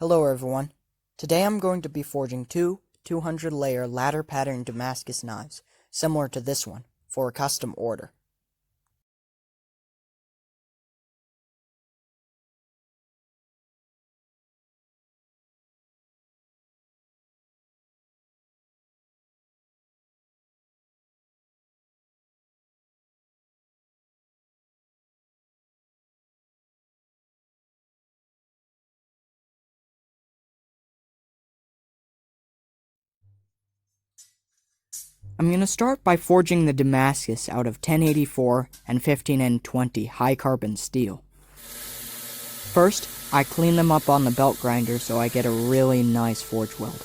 Hello everyone. Today I'm going to be forging two 200-layer ladder pattern Damascus knives, similar to this one, for a custom order. I'm going to start by forging the Damascus out of 1084 and 15N20 high carbon steel. First, I clean them up on the belt grinder so I get a really nice forge weld.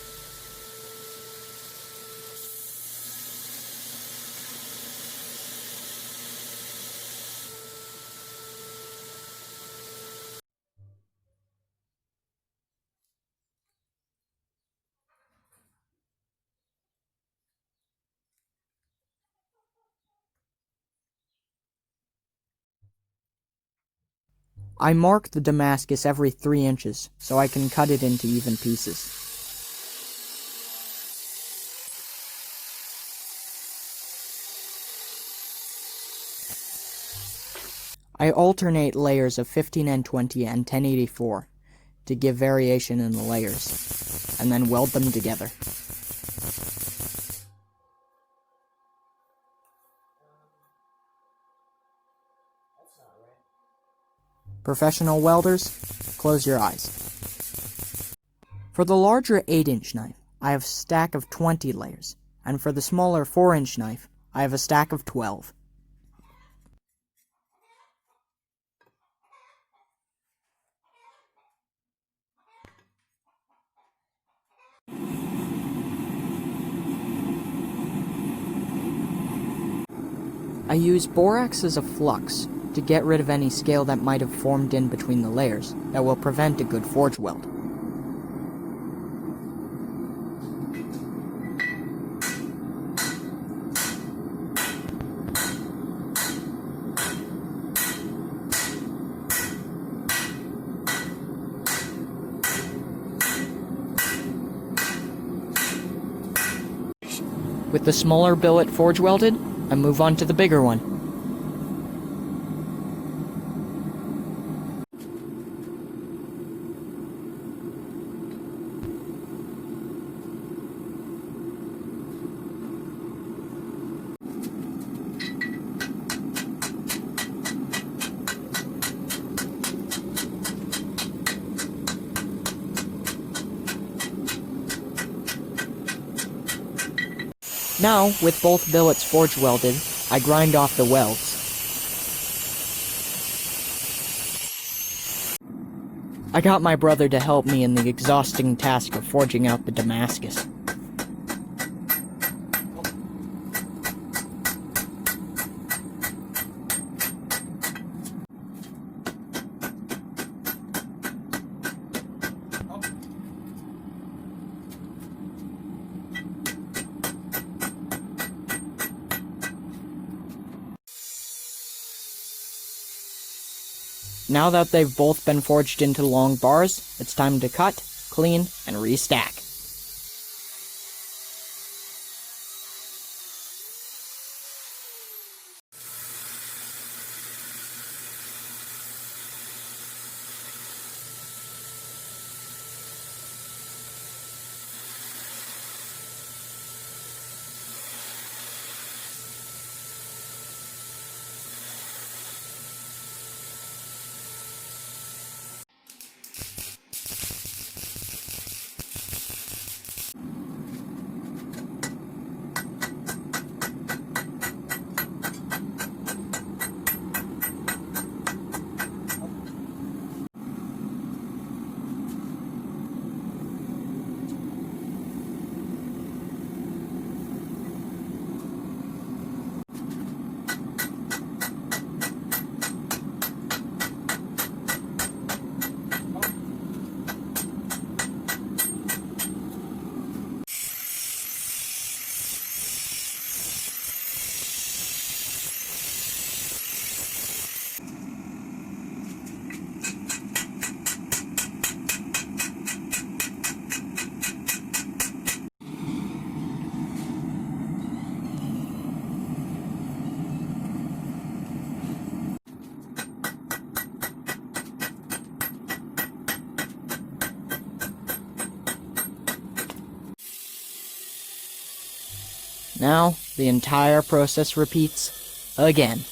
I mark the Damascus every 3 inches so I can cut it into even pieces. I alternate layers of 15N20 and 1084 to give variation in the layers, and then weld them together. Professional welders, close your eyes. For the larger 8-inch knife, I have a stack of 20 layers, and for the smaller 4-inch knife, I have a stack of 12. I use borax as a flux to get rid of any scale that might have formed in between the layers that will prevent a good forge weld. With the smaller billet forge welded, I move on to the bigger one. Now, with both billets forge welded, I grind off the welds. I got my brother to help me in the exhausting task of forging out the Damascus. Now that they've both been forged into long bars, it's time to cut, clean, and restack. Now, the entire process repeats again.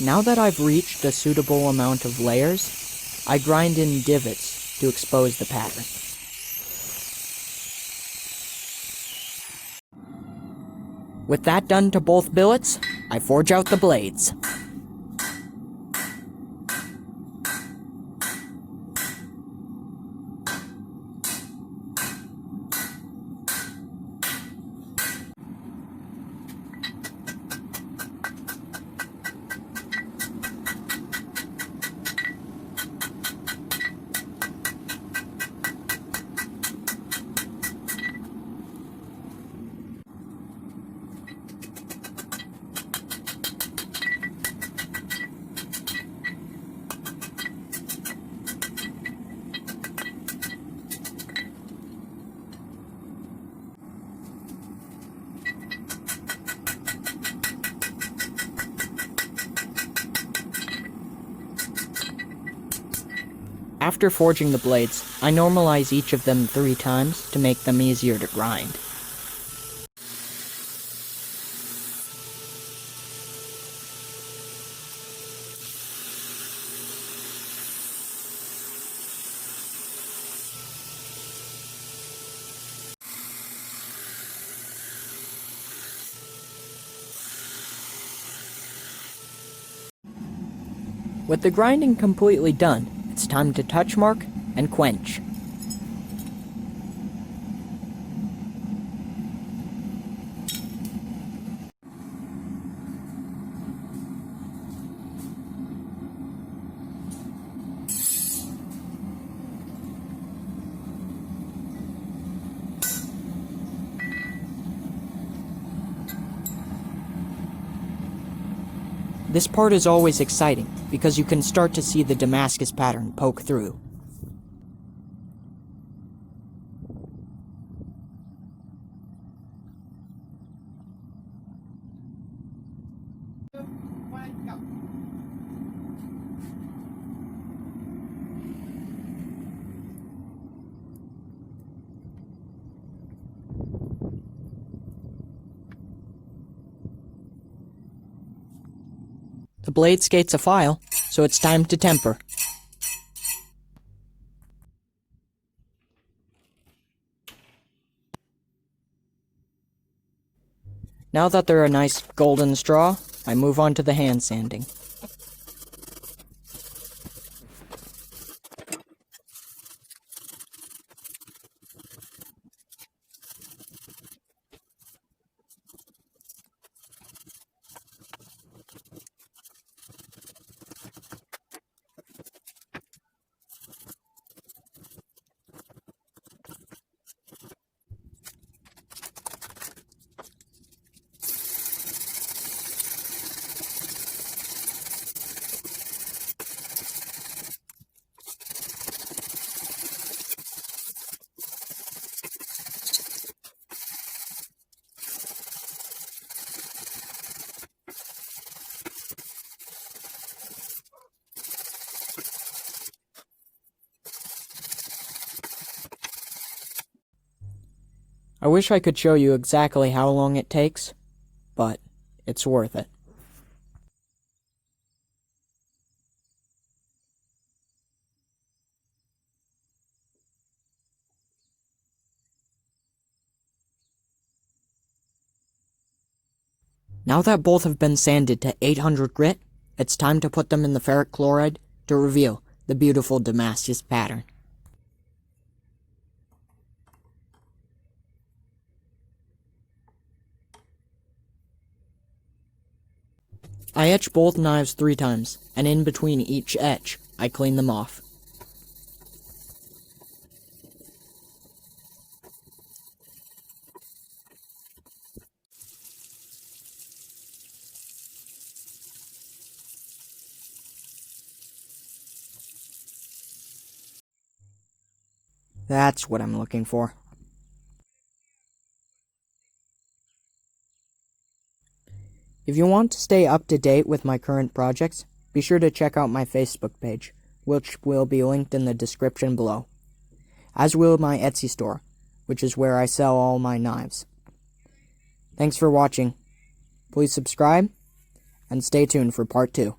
Now that I've reached a suitable amount of layers, I grind in divots to expose the pattern. With that done to both billets, I forge out the blades. After forging the blades, I normalize each of them 3 times to make them easier to grind. With the grinding completely done, it's time to touch mark and quench. This part is always exciting, because you can start to see the Damascus pattern poke through. The blade skates a file, so it's time to temper. Now that they're a nice golden straw, I move on to the hand sanding. I wish I could show you exactly how long it takes, but it's worth it. Now that both have been sanded to 800 grit, it's time to put them in the ferric chloride to reveal the beautiful Damascus pattern. I etch both knives 3 times, and in between each etch, I clean them off. That's what I'm looking for. If you want to stay up to date with my current projects, be sure to check out my Facebook page, which will be linked in the description below, as will my Etsy store, which is where I sell all my knives. Thanks for watching. Please subscribe, and stay tuned for part 2.